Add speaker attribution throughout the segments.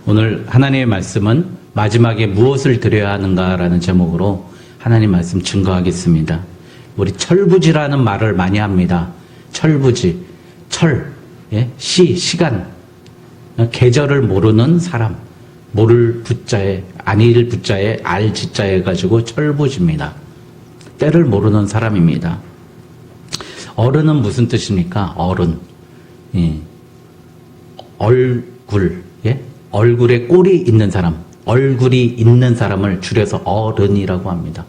Speaker 1: 오늘 하나님의 말씀은 마지막에 무엇을 드려야 하는가라는 제목으로 하나님 말씀 증거하겠습니다. 우리 철부지라는 말을 많이 합니다. 철부지, 시간, 계절을 모르는 사람, 모를 부자에, 아닐 부자에, 알 지자에 해가지고 철부지입니다. 때를 모르는 사람입니다. 어른은 무슨 뜻입니까? 어른. 얼굴, 얼굴에 꼴이 있는 사람, 얼굴이 있는 사람을 줄여서 어른이라고 합니다.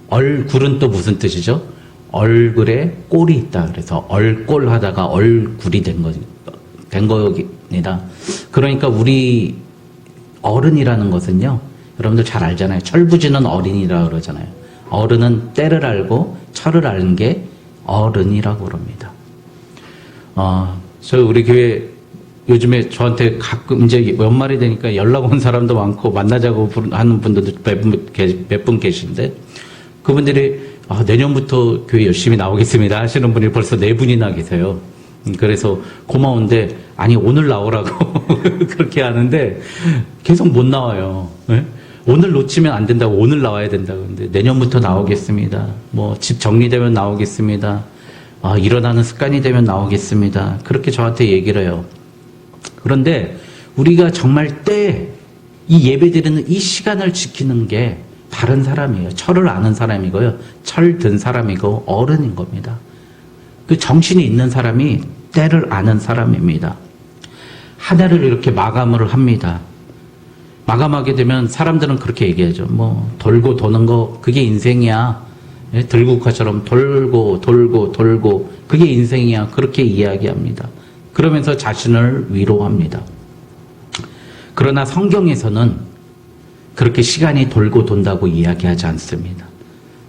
Speaker 1: 얼굴은 또 무슨 뜻이죠? 얼굴에 꼴이 있다. 그래서 얼꼴 하다가 얼굴이 된 겁니다. 그러니까 우리 어른이라는 것은요, 여러분들 잘 알잖아요. 철부지는 어린이라고 그러잖아요. 어른은 때를 알고 철을 아는 게 어른이라고 그럽니다. 저 우리 교회 요즘에 저한테 가끔 이제 연말이 되니까 연락 온 사람도 많고 만나자고 하는 분들도 몇 분 계신데, 그분들이 내년부터 교회 열심히 나오겠습니다 하시는 분이 벌써 4분이나 계세요. 그래서 고마운데, 아니 오늘 나오라고 그렇게 하는데 계속 못 나와요. 오늘 놓치면 안 된다고, 오늘 나와야 된다고. 근데 내년부터 나오겠습니다. 뭐 집 정리되면 나오겠습니다. 일어나는 습관이 되면 나오겠습니다. 그렇게 저한테 얘기를 해요. 그런데 우리가 정말 이 예배 드리는 이 시간을 지키는 게 바른 사람이에요. 철을 아는 사람이고요. 철 든 사람이고 어른인 겁니다. 그 정신이 있는 사람이 때를 아는 사람입니다. 한 해를 이렇게 마감을 합니다. 마감하게 되면 사람들은 그렇게 얘기하죠. 뭐 돌고 도는 거 그게 인생이야. 들국화처럼 돌고 그게 인생이야. 그렇게 이야기합니다. 그러면서 자신을 위로합니다. 그러나 성경에서는 그렇게 시간이 돌고 돈다고 이야기하지 않습니다.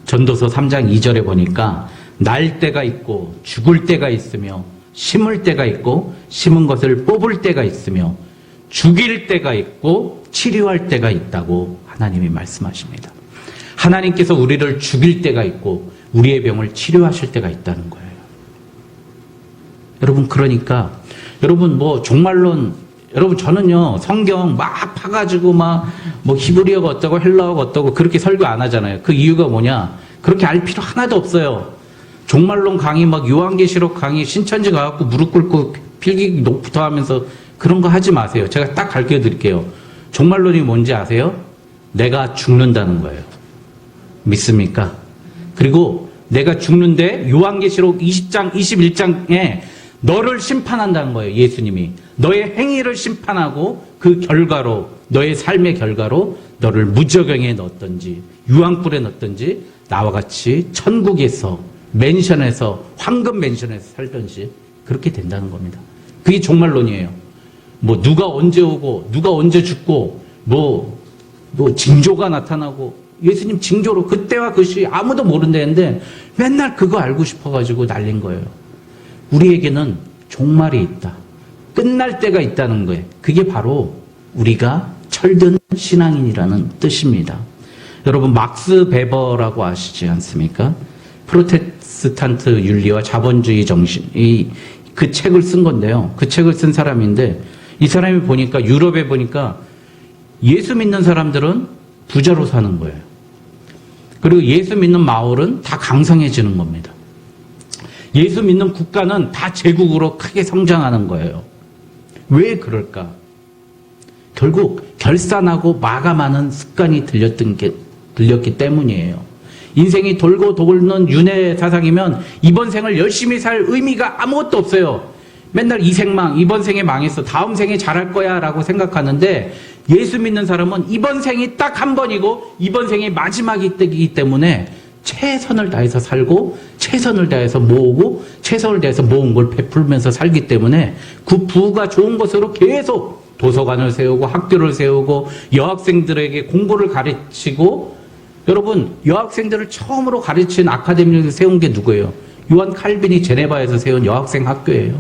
Speaker 1: 전도서 3장 2절에 보니까 날 때가 있고 죽을 때가 있으며 심을 때가 있고 심은 것을 뽑을 때가 있으며 죽일 때가 있고 치료할 때가 있다고 하나님이 말씀하십니다. 하나님께서 우리를 죽일 때가 있고 우리의 병을 치료하실 때가 있다는 거예요. 여러분, 그러니까 여러분 뭐 종말론, 여러분 저는요 성경 막 파가지고 막 뭐 히브리어가 어떠고 헬라어가 어떠고 그렇게 설교 안 하잖아요. 그 이유가 뭐냐? 그렇게 알 필요 하나도 없어요. 종말론 강의, 막 요한계시록 강의, 신천지 가갖고 무릎 꿇고 필기 녹부터 하면서 그런 거 하지 마세요. 제가 딱 가르쳐 드릴게요. 종말론이 뭔지 아세요? 내가 죽는다는 거예요. 믿습니까? 그리고 내가 죽는데 요한계시록 20장, 21장에 너를 심판한다는 거예요. 예수님이. 너의 행위를 심판하고 그 결과로, 너의 삶의 결과로 너를 무저병에 넣었던지 유황불에 넣었던지 나와 같이 천국에서 맨션에서, 황금 맨션에서 살던지 그렇게 된다는 겁니다. 그게 종말론이에요. 뭐 누가 언제 오고 누가 언제 죽고 뭐 징조가 나타나고, 예수님 징조로 그때와 그 시 아무도 모른다는데 맨날 그거 알고 싶어가지고 날린 거예요. 우리에게는 종말이 있다. 끝날 때가 있다는 거예요. 그게 바로 우리가 철든 신앙인이라는 뜻입니다. 여러분 막스 베버라고 아시지 않습니까? 프로테스탄트 윤리와 자본주의 정신, 그 책을 쓴 건데요. 그 책을 쓴 사람인데 이 사람이 보니까, 유럽에 보니까 예수 믿는 사람들은 부자로 사는 거예요. 그리고 예수 믿는 마을은 다 강성해지는 겁니다. 예수 믿는 국가는 다 제국으로 크게 성장하는 거예요. 왜 그럴까? 결국 결산하고 마감하는 습관이 들렸기 때문이에요. 인생이 돌고 도는 윤회 사상이면 이번 생을 열심히 살 의미가 아무것도 없어요. 맨날 이 생망, 이번 생에 망했어, 다음 생에 잘할 거야 라고 생각하는데, 예수 믿는 사람은 이번 생이 딱 한 번이고 이번 생이 마지막이기 때문에 최선을 다해서 살고 최선을 다해서 모으고 최선을 다해서 모은 걸 베풀면서 살기 때문에 그 부가 좋은 것으로 계속 도서관을 세우고 학교를 세우고 여학생들에게 공부를 가르치고, 여러분 여학생들을 처음으로 가르친 아카데미를 세운 게 누구예요? 요한 칼빈이 제네바에서 세운 여학생 학교예요.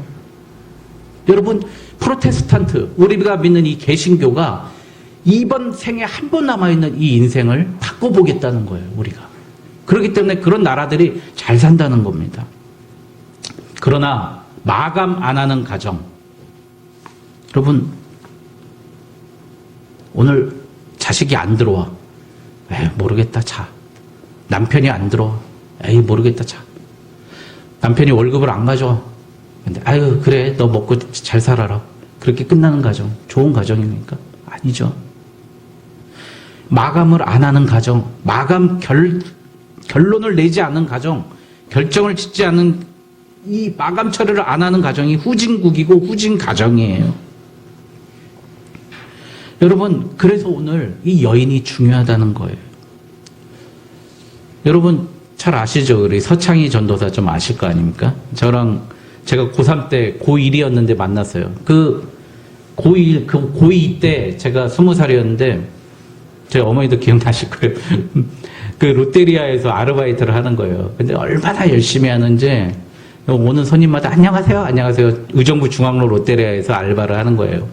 Speaker 1: 여러분 프로테스탄트, 우리가 믿는 이 개신교가 이번 생에 한 번 남아있는 이 인생을 바꿔보겠다는 거예요. 우리가. 그렇기 때문에 그런 나라들이 잘 산다는 겁니다. 그러나 마감 안 하는 가정, 여러분 오늘 자식이 안 들어와. 에이, 모르겠다, 자. 남편이 안 들어와. 에이, 모르겠다, 자. 남편이 월급을 안 가져와. 근데, 아유, 그래, 너 먹고 잘 살아라. 그렇게 끝나는 가정. 좋은 가정입니까? 아니죠. 마감을 안 하는 가정, 결론을 내지 않는 가정, 결정을 짓지 않는 이 마감 처리를 안 하는 가정이 후진국이고 후진 가정이에요. 여러분, 그래서 오늘 이 여인이 중요하다는 거예요. 여러분, 잘 아시죠? 우리 서창희 전도사 좀 아실 거 아닙니까? 제가 고3 때 고1이었는데 만났어요. 고2 때 제가 20살이었는데, 저희 어머니도 기억나실 거예요. 그 롯데리아에서 아르바이트를 하는 거예요. 근데 얼마나 열심히 하는지, 오는 손님마다 안녕하세요, 안녕하세요. 의정부 중앙로 롯데리아에서 알바를 하는 거예요.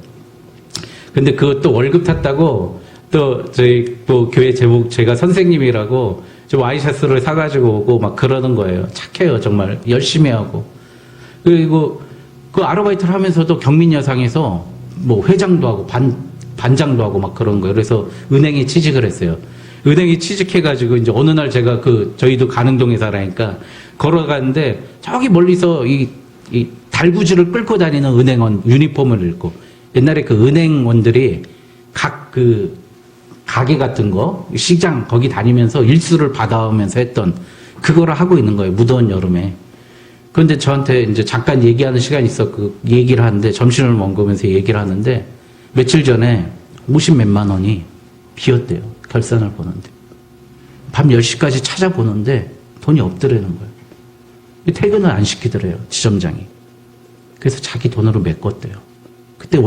Speaker 1: 근데 그것도 월급 탔다고, 또 저희 뭐 교회 제목, 제가 선생님이라고 좀 와이셔츠를 사가지고 오고 막 그러는 거예요. 착해요, 정말. 열심히 하고. 그리고 그 아르바이트를 하면서도 경민여상에서 뭐 회장도 하고 반장도 하고 막 그런 거예요. 그래서 은행에 취직을 했어요. 은행에 취직해가지고 이제 어느 날 제가 저희도 가능동에 살아니까 걸어가는데 저기 멀리서 이 달구지를 끌고 다니는 은행원 유니폼을 입고, 옛날에 그 은행원들이 각 가게 같은 거, 시장 거기 다니면서 일수를 받아오면서 했던 그거를 하고 있는 거예요. 무더운 여름에. 그런데 저한테 이제 잠깐 얘기하는 시간이 있었고 얘기를 하는데, 점심을 먹으면서 얘기를 하는데, 며칠 전에 50몇만 원이 비었대요. 결산을 보는데. 밤 10시까지 찾아보는데 돈이 없더라는 거예요. 퇴근을 안 시키더래요, 지점장이. 그래서 자기 돈으로 메꿨대요. 그때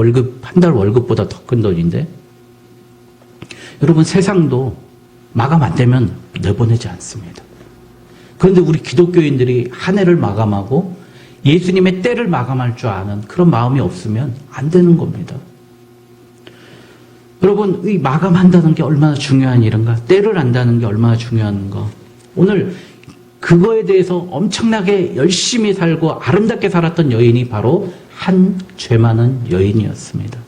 Speaker 1: 한 달 월급보다 더 큰 돈인데. 여러분, 세상도 마감 안 되면 내보내지 않습니다. 그런데 우리 기독교인들이 한 해를 마감하고 예수님의 때를 마감할 줄 아는 그런 마음이 없으면 안 되는 겁니다. 여러분, 이 마감한다는 게 얼마나 중요한 일인가? 때를 안다는 게 얼마나 중요한가? 오늘 그거에 대해서 엄청나게 열심히 살고 아름답게 살았던 여인이 바로 한 죄 많은 여인이었습니다.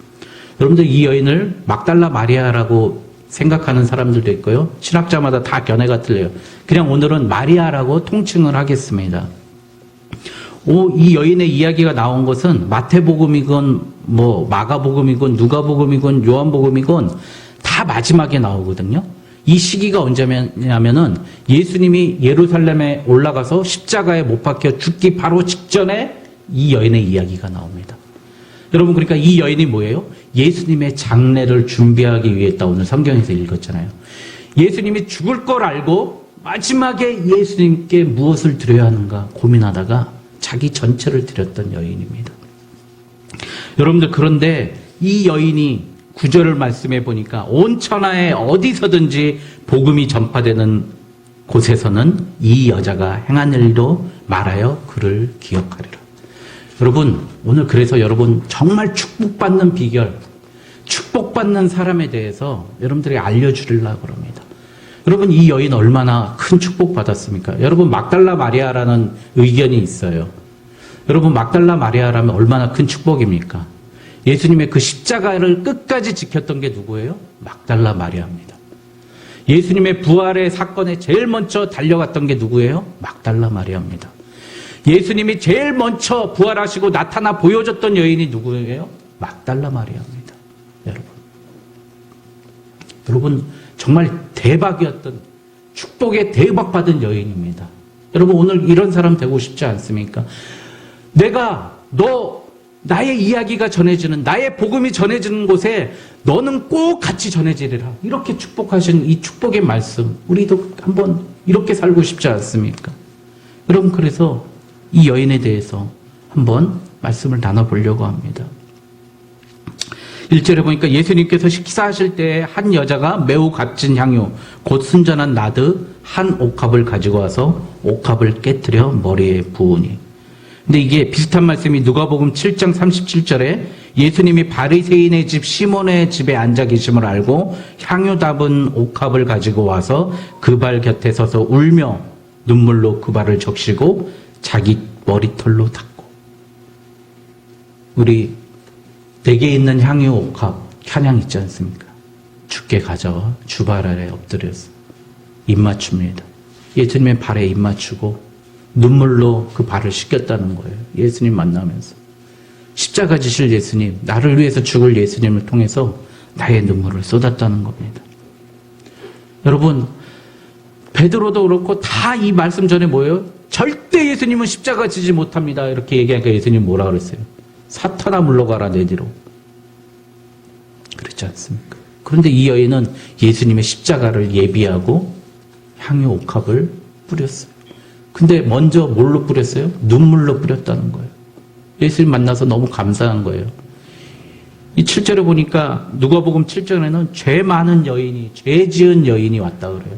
Speaker 1: 여러분들, 이 여인을 막달라 마리아라고 생각하는 사람들도 있고요. 신학자마다 다 견해가 틀려요. 그냥 오늘은 마리아라고 통칭을 하겠습니다. 이 여인의 이야기가 나온 것은 마태복음이건 뭐 마가복음이건 누가복음이건 요한복음이건 다 마지막에 나오거든요. 이 시기가 언제냐면은 예수님이 예루살렘에 올라가서 십자가에 못 박혀 죽기 바로 직전에 이 여인의 이야기가 나옵니다. 여러분, 그러니까 이 여인이 뭐예요? 예수님의 장례를 준비하기 위해 오늘 성경에서 읽었잖아요. 예수님이 죽을 걸 알고 마지막에 예수님께 무엇을 드려야 하는가 고민하다가 자기 전체를 드렸던 여인입니다. 여러분들, 그런데 이 여인이 9절을 말씀해 보니까 온 천하에 어디서든지 복음이 전파되는 곳에서는 이 여자가 행한 일도 말하여 그를 기억하리라. 여러분, 오늘 그래서 여러분 정말 축복받는 비결, 축복받는 사람에 대해서 여러분들이 알려주려고 합니다. 여러분, 이 여인 얼마나 큰 축복받았습니까? 여러분, 막달라 마리아라는 의견이 있어요. 여러분, 막달라 마리아라면 얼마나 큰 축복입니까? 예수님의 그 십자가를 끝까지 지켰던 게 누구예요? 막달라 마리아입니다. 예수님의 부활의 사건에 제일 먼저 달려갔던 게 누구예요? 막달라 마리아입니다. 예수님이 제일 먼저 부활하시고 나타나 보여줬던 여인이 누구예요? 막달라 마리아입니다. 여러분, 정말 대박이었던, 축복의 대박받은 여인입니다. 여러분, 오늘 이런 사람 되고 싶지 않습니까? 나의 이야기가 전해지는, 나의 복음이 전해지는 곳에 너는 꼭 같이 전해지리라. 이렇게 축복하신 이 축복의 말씀, 우리도 한번 이렇게 살고 싶지 않습니까? 여러분, 그래서 이 여인에 대해서 한번 말씀을 나눠보려고 합니다. 1절에 보니까 예수님께서 식사하실 때 한 여자가 매우 값진 향유, 곧 순전한 나드 한 옥합을 가지고 와서 옥합을 깨뜨려 머리에 부으니. 근데 이게 비슷한 말씀이 누가복음 7장 37절에 예수님이 바리새인의 집 시몬의 집에 앉아 계심을 알고 향유 담은 옥합을 가지고 와서 그 발 곁에 서서 울며 눈물로 그 발을 적시고 자기 머리털로 닦고. 우리 댁에 있는 향유 옥합, 찬양 있지 않습니까? 죽게 가져와 주발 아래 엎드려서 입 맞춥니다. 예수님의 발에 입 맞추고 눈물로 그 발을 씻겼다는 거예요. 예수님 만나면서. 십자가 지실 예수님, 나를 위해서 죽을 예수님을 통해서 나의 눈물을 쏟았다는 겁니다. 여러분, 베드로도 그렇고 다 이 말씀 전에 뭐예요? 절대 예수님은 십자가 지지 못합니다. 이렇게 얘기하니까 예수님 뭐라 그랬어요? 사탄아 물러가라 내 뒤로. 그렇지 않습니까? 그런데 이 여인은 예수님의 십자가를 예비하고 향유 옥합을 뿌렸어요. 근데 먼저 뭘로 뿌렸어요? 눈물로 뿌렸다는 거예요. 예수님 만나서 너무 감사한 거예요. 이 7절에 보니까 누가복음 7절에는 죄 많은 여인이, 죄 지은 여인이 왔다 그래요.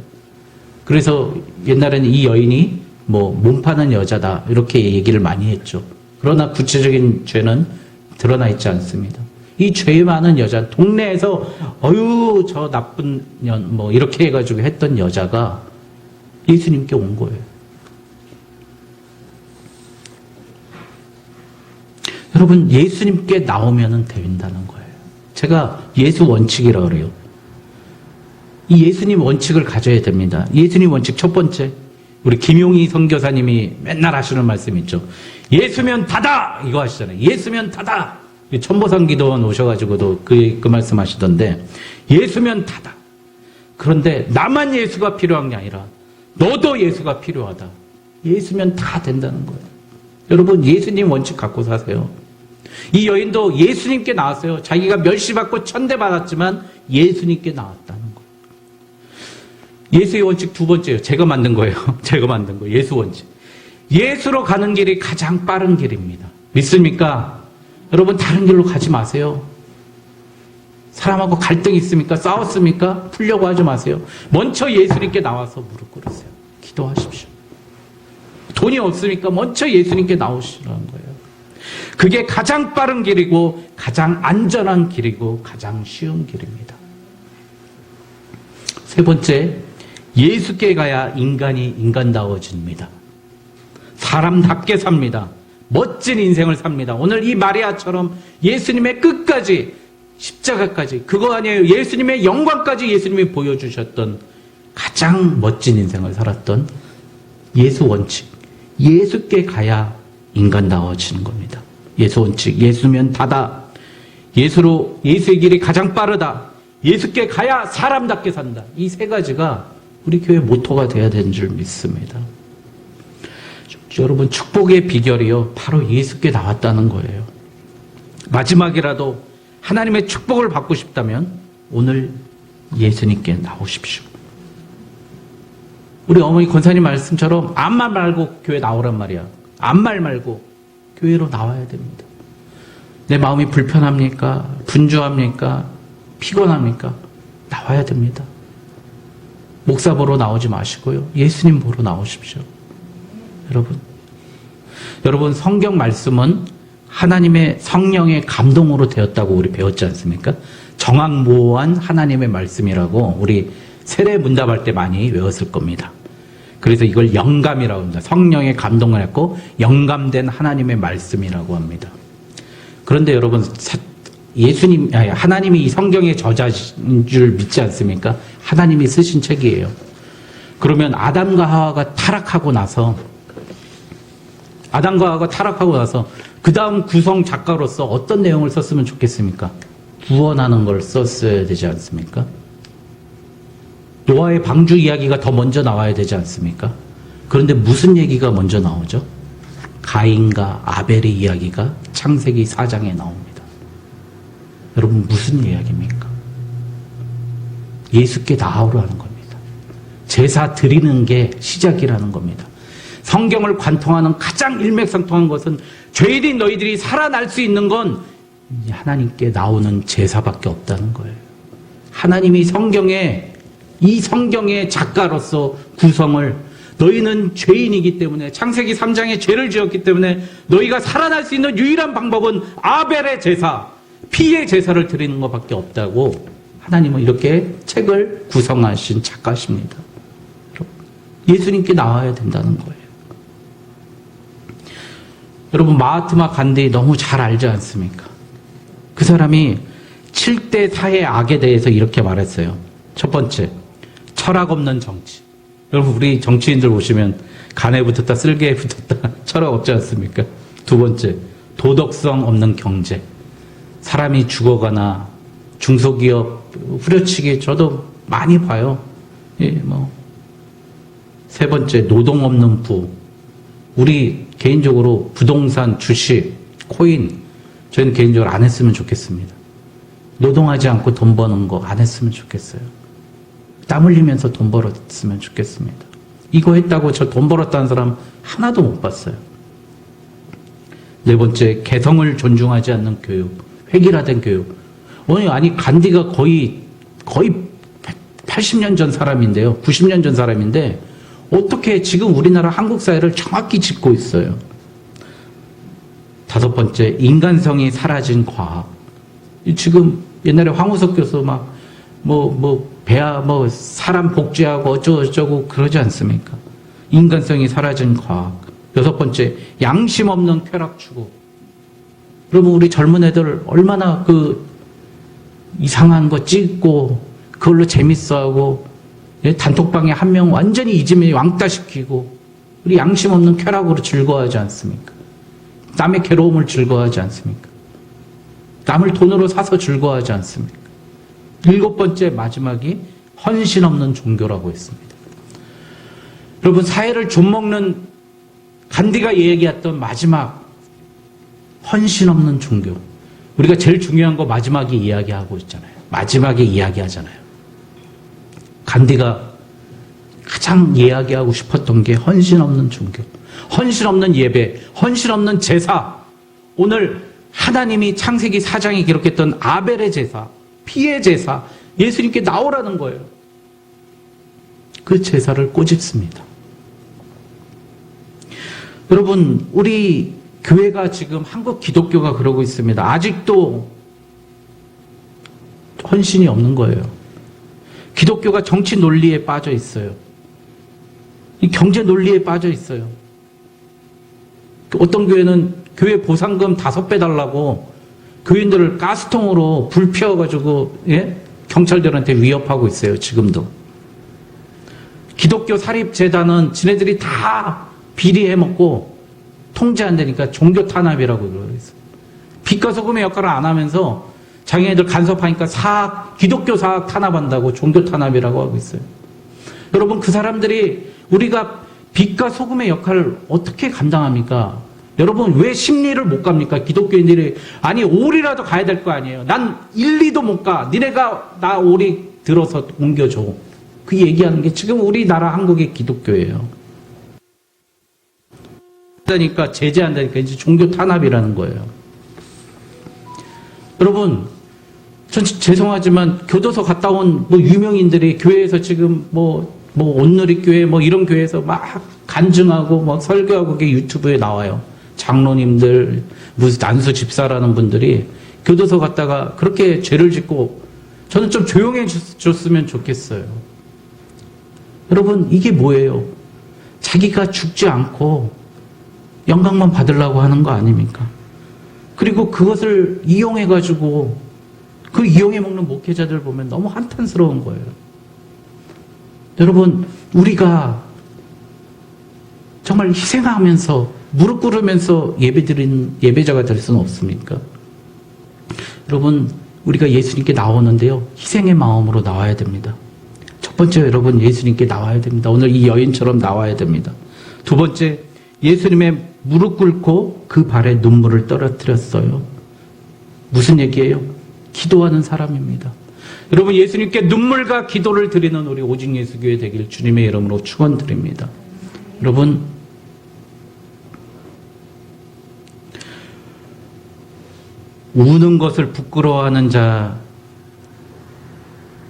Speaker 1: 그래서 옛날에는 이 여인이 몸 파는 여자다 이렇게 얘기를 많이 했죠. 그러나 구체적인 죄는 드러나 있지 않습니다. 이 죄 많은 여자, 동네에서 어유 저 나쁜 년 이렇게 해가지고 했던 여자가 예수님께 온 거예요. 여러분, 예수님께 나오면 된다는 거예요. 제가 예수 원칙이라고 그래요. 이 예수님 원칙을 가져야 됩니다. 예수님 원칙 첫 번째, 우리 김용희 선교사님이 맨날 하시는 말씀 있죠. 예수면 다다! 이거 하시잖아요. 예수면 다다! 천보산 기도원 오셔가지고도 그 말씀 하시던데, 예수면 다다. 그런데 나만 예수가 필요한 게 아니라 너도 예수가 필요하다. 예수면 다 된다는 거예요. 여러분, 예수님 원칙 갖고 사세요. 이 여인도 예수님께 나왔어요. 자기가 멸시받고 천대받았지만 예수님께 나왔다는 거예요. 예수의 원칙 두 번째예요. 제가 만든 거예요. 제가 만든 거예요. 예수 원칙. 예수로 가는 길이 가장 빠른 길입니다. 믿습니까? 여러분, 다른 길로 가지 마세요. 사람하고 갈등이 있습니까? 싸웠습니까? 풀려고 하지 마세요. 먼저 예수님께 나와서 무릎 꿇으세요. 기도하십시오. 돈이 없으니까 먼저 예수님께 나오시라는 거예요. 그게 가장 빠른 길이고 가장 안전한 길이고 가장 쉬운 길입니다. 세 번째, 예수께 가야 인간이 인간다워집니다. 사람답게 삽니다. 멋진 인생을 삽니다. 오늘 이 마리아처럼 예수님의 끝까지, 십자가까지, 그거 아니에요. 예수님의 영광까지 예수님이 보여주셨던 가장 멋진 인생을 살았던 예수 원칙. 예수께 가야 인간다워지는 겁니다. 예수 원칙. 예수면 다다. 예수의 길이 가장 빠르다. 예수께 가야 사람답게 산다. 이 세 가지가 우리 교회 모토가 돼야 되는 줄 믿습니다. 여러분, 축복의 비결이요, 바로 예수께 나왔다는 거예요. 마지막이라도 하나님의 축복을 받고 싶다면 오늘 예수님께 나오십시오. 우리 어머니 권사님 말씀처럼 아무 말 말고 교회 나오란 말이야. 아무 말 말고 교회로 나와야 됩니다. 내 마음이 불편합니까? 분주합니까? 피곤합니까? 나와야 됩니다. 목사 보러 나오지 마시고요. 예수님 보러 나오십시오. 여러분, 성경 말씀은 하나님의 성령의 감동으로 되었다고 우리 배웠지 않습니까? 정확무오한 하나님의 말씀이라고 우리 세례 문답할 때 많이 외웠을 겁니다. 그래서 이걸 영감이라고 합니다. 성령의 감동을 했고 영감된 하나님의 말씀이라고 합니다. 그런데 여러분, 하나님이 이 성경의 저자인 줄 믿지 않습니까? 하나님이 쓰신 책이에요. 그러면 아담과 하와가 타락하고 나서 그 다음 구성 작가로서 어떤 내용을 썼으면 좋겠습니까? 구원하는 걸 썼어야 되지 않습니까? 노아의 방주 이야기가 더 먼저 나와야 되지 않습니까? 그런데 무슨 얘기가 먼저 나오죠? 가인과 아벨의 이야기가 창세기 4장에 나옵니다. 여러분, 무슨 이야기입니까? 예수께 나오라는 겁니다. 제사 드리는 게 시작이라는 겁니다. 성경을 관통하는 가장 일맥상통한 것은 죄인인 너희들이 살아날 수 있는 건 하나님께 나오는 제사밖에 없다는 거예요. 하나님이 이 성경의 작가로서 구성을, 너희는 죄인이기 때문에, 창세기 3장에 죄를 지었기 때문에 너희가 살아날 수 있는 유일한 방법은 아벨의 제사, 피의 제사를 드리는 것밖에 없다고 하나님은 이렇게 책을 구성하신 작가십니다. 예수님께 나와야 된다는 거예요. 여러분, 마하트마 간디 너무 잘 알지 않습니까? 그 사람이 7대 사회 악에 대해서 이렇게 말했어요. 첫 번째, 철학 없는 정치. 여러분, 우리 정치인들 보시면 간에 붙었다, 쓸개에 붙었다, 철학 없지 않습니까? 두 번째, 도덕성 없는 경제. 사람이 죽어가나 중소기업 후려치기 저도 많이 봐요. 예, 세 번째, 노동 없는 부. 우리 개인적으로 부동산, 주식, 코인, 저희는 개인적으로 안 했으면 좋겠습니다. 노동하지 않고 돈 버는 거 안 했으면 좋겠어요. 땀 흘리면서 돈 벌었으면 좋겠습니다. 이거 했다고 저 돈 벌었다는 사람 하나도 못 봤어요. 네 번째, 개성을 존중하지 않는 교육, 획일화된 교육. 아니 간디가 거의 80년 전 사람인데요. 90년 전 사람인데 어떻게 지금 우리나라 한국 사회를 정확히 짚고 있어요. 다섯 번째, 인간성이 사라진 과학. 지금 옛날에 황우석 교수 사람 복제하고 어쩌고 그러지 않습니까? 인간성이 사라진 과학. 여섯 번째, 양심 없는 쾌락 추구. 여러분, 우리 젊은 애들 얼마나 이상한 거 찍고 그걸로 재밌어하고, 단톡방에 한 명 완전히 이지면 왕따시키고, 우리 양심 없는 쾌락으로 즐거워하지 않습니까? 남의 괴로움을 즐거워하지 않습니까? 남을 돈으로 사서 즐거워하지 않습니까? 일곱 번째, 마지막이 헌신 없는 종교라고 했습니다. 여러분, 사회를 좀먹는 간디가 얘기했던 마지막 헌신 없는 종교. 우리가 제일 중요한 거 마지막에 이야기하고 있잖아요. 마지막에 이야기하잖아요. 간디가 가장 이야기하고 싶었던 게 헌신 없는 종교, 헌신 없는 예배, 헌신 없는 제사. 오늘 하나님이 창세기 4장에 기록했던 아벨의 제사, 피의 제사, 예수님께 나오라는 거예요. 그 제사를 꼬집습니다. 여러분, 우리 교회가 지금 한국 기독교가 그러고 있습니다. 아직도 헌신이 없는 거예요. 기독교가 정치 논리에 빠져 있어요. 이 경제 논리에 빠져 있어요. 어떤 교회는 교회 보상금 5배 달라고 교인들을 가스통으로 불 피워가지고 경찰들한테 위협하고 있어요. 지금도. 기독교 사립재단은 지네들이 다 비리해먹고 통제 안 되니까 종교 탄압이라고 그러겠어요. 빛과 소금의 역할을 안 하면서 자기네들 간섭하니까 기독교 사학 탄압한다고 종교 탄압이라고 하고 있어요. 여러분, 그 사람들이 우리가 빛과 소금의 역할을 어떻게 감당합니까? 여러분, 왜 심리를 못 갑니까? 기독교인들이 아니 5리라도 가야 될 거 아니에요. 난 1, 2도 못 가. 니네가 나 5리 들어서 옮겨줘. 그 얘기하는 게 지금 우리나라 한국의 기독교예요. 그러니까 제재한다니까 이제 종교 탄압이라는 거예요. 여러분, 전 죄송하지만 교도소 갔다 온 유명인들이 교회에서 지금 온누리교회 이런 교회에서 막 간증하고 설교하고 그게 유튜브에 나와요. 장로님들, 무슨 난수 집사라는 분들이 교도소 갔다가 그렇게 죄를 짓고, 저는 좀 조용해 줬으면 좋겠어요. 여러분, 이게 뭐예요? 자기가 죽지 않고 영광만 받으려고 하는 거 아닙니까? 그리고 그것을 이용해가지고 그 이용해 먹는 목회자들 보면 너무 한탄스러운 거예요. 여러분, 우리가 정말 희생하면서 무릎 꿇으면서 예배드린 예배자가 될 수는 없습니까? 여러분, 우리가 예수님께 나오는데요, 희생의 마음으로 나와야 됩니다. 첫 번째, 여러분, 예수님께 나와야 됩니다. 오늘 이 여인처럼 나와야 됩니다. 두 번째, 예수님의 무릎 꿇고 그 발에 눈물을 떨어뜨렸어요. 무슨 얘기예요? 기도하는 사람입니다. 여러분, 예수님께 눈물과 기도를 드리는 우리 오직 예수교회 되길 주님의 이름으로 축원드립니다. 여러분, 우는 것을 부끄러워하는 자,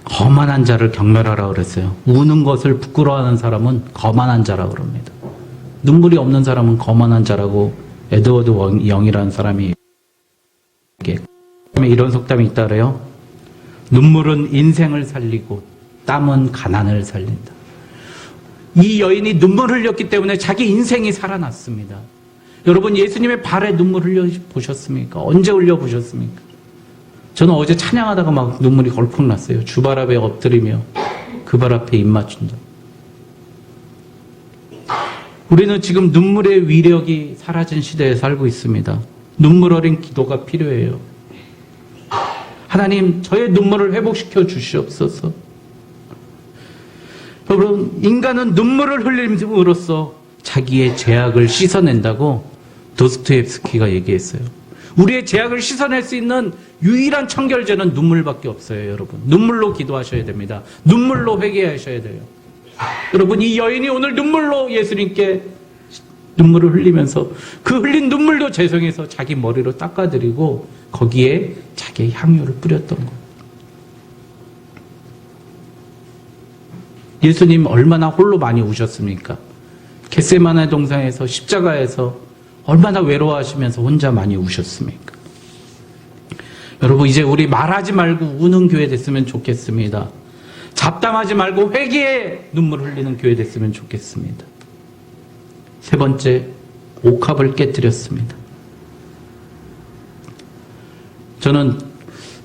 Speaker 1: 거만한 자를 경멸하라 그랬어요. 우는 것을 부끄러워하는 사람은 거만한 자라고 그럽니다. 눈물이 없는 사람은 거만한 자라고 에드워드 영이라는 사람이 이런 속담이 있다 그래요. 눈물은 인생을 살리고 땀은 가난을 살린다. 이 여인이 눈물을 흘렸기 때문에 자기 인생이 살아났습니다. 여러분, 예수님의 발에 눈물 흘려 보셨습니까? 언제 흘려 보셨습니까? 저는 어제 찬양하다가 막 눈물이 걸컥 났어요. 주발 앞에 엎드리며 그 발 앞에 입 맞춘다. 우리는 지금 눈물의 위력이 사라진 시대에 살고 있습니다. 눈물 어린 기도가 필요해요. 하나님, 저의 눈물을 회복시켜 주시옵소서. 여러분, 인간은 눈물을 흘림으로써 자기의 죄악을 씻어낸다고 도스토옙스키가 얘기했어요. 우리의 죄악을 씻어낼 수 있는 유일한 청결제는 눈물밖에 없어요, 여러분. 눈물로 기도하셔야 됩니다. 눈물로 회개하셔야 돼요. 여러분, 이 여인이 오늘 눈물로 예수님께 눈물을 흘리면서 그 흘린 눈물도 죄송해서 자기 머리로 닦아드리고 거기에 자기의 향유를 뿌렸던 거예요. 예수님 얼마나 홀로 많이 우셨습니까? 겟세마네 동산에서 십자가에서 얼마나 외로워하시면서 혼자 많이 우셨습니까? 여러분, 이제 우리 말하지 말고 우는 교회 됐으면 좋겠습니다. 잡담하지 말고 회개에 눈물 흘리는 교회 됐으면 좋겠습니다. 세 번째, 옥합을 깨뜨렸습니다. 저는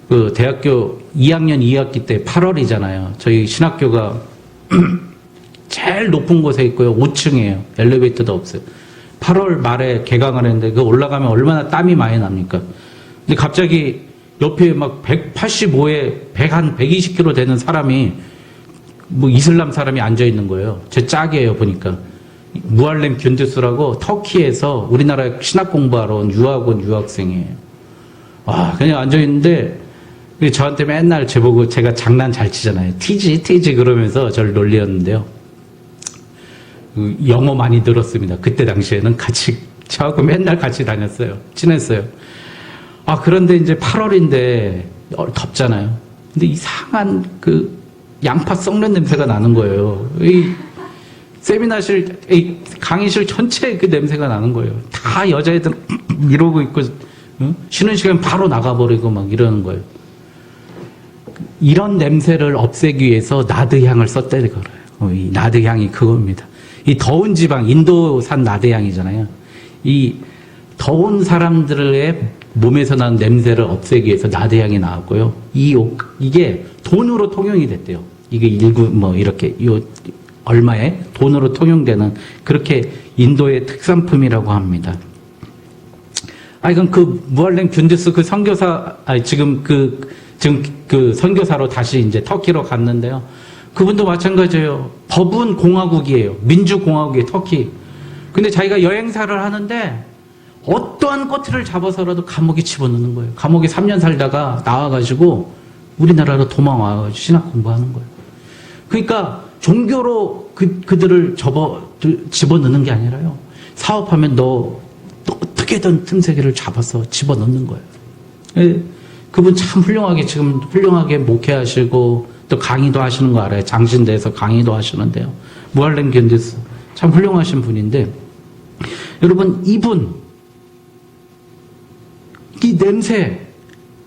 Speaker 1: 그 대학교 2학년 2학기 때 8월이잖아요. 저희 신학교가 제일 높은 곳에 있고요. 5층이에요. 엘리베이터도 없어요. 8월 말에 개강을 했는데 그 올라가면 얼마나 땀이 많이 납니까? 근데 갑자기 옆에 막 185에 120kg 되는 사람이 뭐 이슬람 사람이 앉아 있는 거예요. 제 짝이에요, 보니까. 무알렘 균두스라고 터키에서 우리나라에 신학 공부하러 온 유학 온 유학생이에요. 와, 그냥 앉아 있는데 저한테 맨날 제보고 제가 장난 잘 치잖아요. 티지 그러면서 저를 놀렸는데요. 영어 많이 들었습니다. 그때 당시에는 같이 저하고 맨날 같이 다녔어요. 친했어요. 아, 그런데 이제 8월인데 덥잖아요. 근데 이상한 그 양파 썩는 냄새가 나는 거예요. 이 세미나실, 이 강의실 전체에 그 냄새가 나는 거예요. 다 여자애들 이러고 있고, 쉬는 시간 바로 나가버리고 막 이러는 거예요. 이런 냄새를 없애기 위해서 나드향을 썼다는 거예요. 이 나드향이 그겁니다. 이 더운 지방, 인도산 나드향이잖아요. 이 더운 사람들의 몸에서 나는 냄새를 없애기 위해서 나드향이 나왔고요. 이게 돈으로 통용이 됐대요. 이게 이렇게, 얼마에 돈으로 통용되는 그렇게 인도의 특산품이라고 합니다. 이건 그 무알렘 균두스 그 선교사, 지금 그 선교사로 다시 이제 터키로 갔는데요. 그분도 마찬가지예요. 법은 공화국이에요. 민주공화국이에요, 터키. 근데 자기가 여행사를 하는데 어떠한 꼬투리를 잡아서라도 감옥에 집어넣는 거예요. 감옥에 3년 살다가 나와가지고 우리나라로 도망와가지고 신학 공부하는 거예요. 그러니까 종교로 그들을 집어넣는 게 아니라요. 사업하면 너 어떻게든 틈새기를 잡아서 집어넣는 거예요. 그분 참 훌륭하게 목회하시고 또 강의도 하시는 거 알아요. 장신대에서 강의도 하시는데요. 무알렘 균두스 참 훌륭하신 분인데, 여러분, 이분 이 냄새,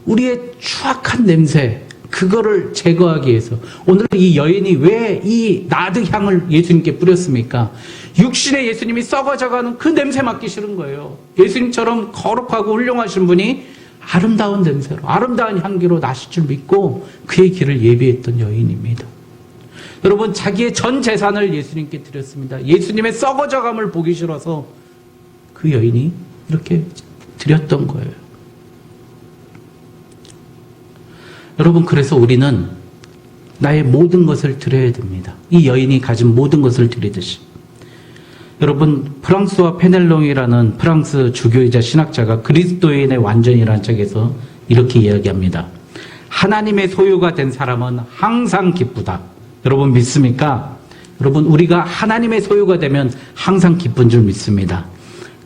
Speaker 1: 우리의 추악한 냄새, 그거를 제거하기 위해서 오늘 이 여인이 왜 이 나드향을 예수님께 뿌렸습니까? 육신의 예수님이 썩어져가는 그 냄새 맡기 싫은 거예요. 예수님처럼 거룩하고 훌륭하신 분이 아름다운 냄새로, 아름다운 향기로 나실 줄 믿고 그의 길을 예비했던 여인입니다. 여러분, 자기의 전 재산을 예수님께 드렸습니다. 예수님의 썩어져감을 보기 싫어서 그 여인이 이렇게 드렸던 거예요. 여러분, 그래서 우리는 나의 모든 것을 드려야 됩니다. 이 여인이 가진 모든 것을 드리듯이. 여러분, 프랑스와 페넬롱이라는 프랑스 주교이자 신학자가 그리스도인의 완전이라는 책에서 이렇게 이야기합니다. 하나님의 소유가 된 사람은 항상 기쁘다. 여러분 믿습니까? 여러분, 우리가 하나님의 소유가 되면 항상 기쁜 줄 믿습니다.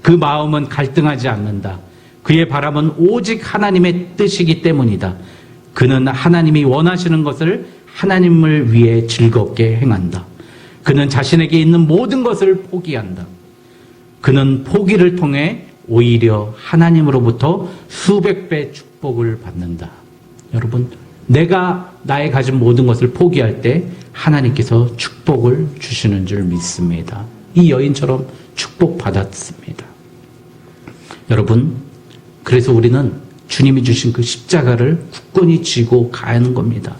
Speaker 1: 그 마음은 갈등하지 않는다. 그의 바람은 오직 하나님의 뜻이기 때문이다. 그는 하나님이 원하시는 것을 하나님을 위해 즐겁게 행한다. 그는 자신에게 있는 모든 것을 포기한다. 그는 포기를 통해 오히려 하나님으로부터 수백 배 축복을 받는다. 여러분, 내가 나의 가진 모든 것을 포기할 때 하나님께서 축복을 주시는 줄 믿습니다. 이 여인처럼 축복받았습니다. 여러분, 그래서 우리는 주님이 주신 그 십자가를 굳건히 쥐고 가는 겁니다.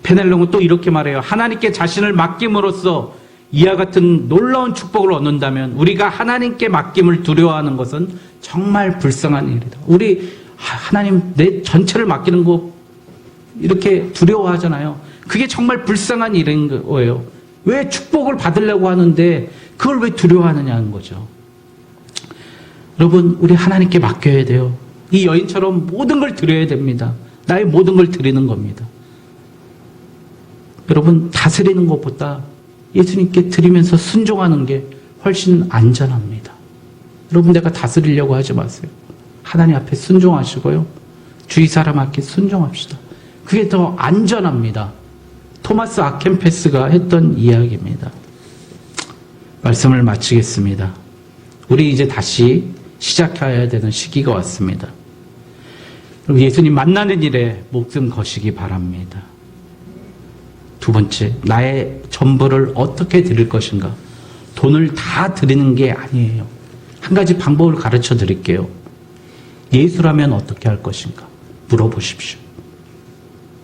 Speaker 1: 페넬로는 또 이렇게 말해요. 하나님께 자신을 맡김으로써 이와 같은 놀라운 축복을 얻는다면 우리가 하나님께 맡김을 두려워하는 것은 정말 불쌍한 일이다. 우리 하나님 내 전체를 맡기는 거 이렇게 두려워하잖아요. 그게 정말 불쌍한 일인 거예요. 왜 축복을 받으려고 하는데 그걸 왜 두려워하느냐는 거죠. 여러분, 우리 하나님께 맡겨야 돼요. 이 여인처럼 모든 걸 드려야 됩니다. 나의 모든 걸 드리는 겁니다. 여러분, 다스리는 것보다 예수님께 드리면서 순종하는 게 훨씬 안전합니다. 여러분, 내가 다스리려고 하지 마세요. 하나님 앞에 순종하시고요. 주위 사람 앞에 순종합시다. 그게 더 안전합니다. 토마스 아켄페스가 했던 이야기입니다. 말씀을 마치겠습니다. 우리 이제 다시 시작해야 되는 시기가 왔습니다. 예수님 만나는 일에 목숨 거시기 바랍니다. 두 번째, 나의 전부를 어떻게 드릴 것인가? 돈을 다 드리는 게 아니에요. 한 가지 방법을 가르쳐 드릴게요. 예수라면 어떻게 할 것인가? 물어보십시오.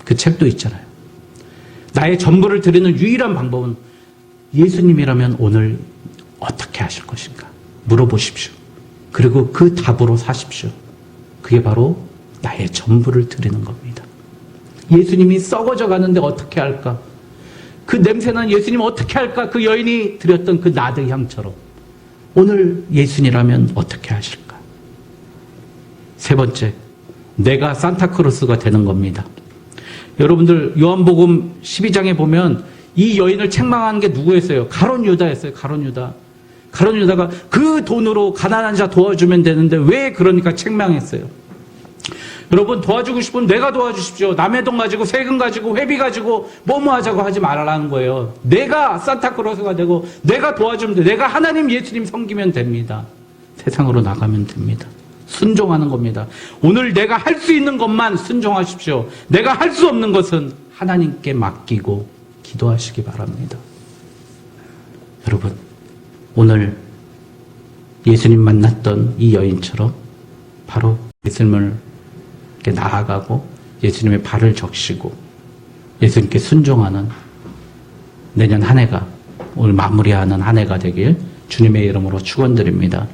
Speaker 1: 그 책도 있잖아요. 나의 전부를 드리는 유일한 방법은 예수님이라면 오늘 어떻게 하실 것인가? 물어보십시오. 그리고 그 답으로 사십시오. 그게 바로 나의 전부를 드리는 겁니다. 예수님이 썩어져 가는데 어떻게 할까? 그 냄새나는 예수님 어떻게 할까? 그 여인이 드렸던 그 나드 향처럼 오늘 예수님이라면 어떻게 하실까? 세 번째, 내가 산타크로스가 되는 겁니다. 여러분들 요한복음 12장에 보면 이 여인을 책망한 게 누구였어요? 가룟 유다였어요. 가룟 유다. 가룟 유다가 그 돈으로 가난한 자 도와주면 되는데 왜 그러니까 책망했어요. 여러분, 도와주고 싶으면 내가 도와주십시오. 남의 돈 가지고 세금 가지고 회비 가지고 뭐뭐 하자고 하지 말라는 거예요. 내가 산타크로스가 되고 내가 도와주면 돼. 내가 하나님 예수님 섬기면 됩니다. 세상으로 나가면 됩니다. 순종하는 겁니다. 오늘 내가 할 수 있는 것만 순종하십시오. 내가 할 수 없는 것은 하나님께 맡기고 기도하시기 바랍니다. 여러분, 오늘 예수님 만났던 이 여인처럼 바로 예수님을 나아가고 예수님의 발을 적시고 예수님께 순종하는 내년 한 해가 오늘 마무리하는 한 해가 되길 주님의 이름으로 축원드립니다.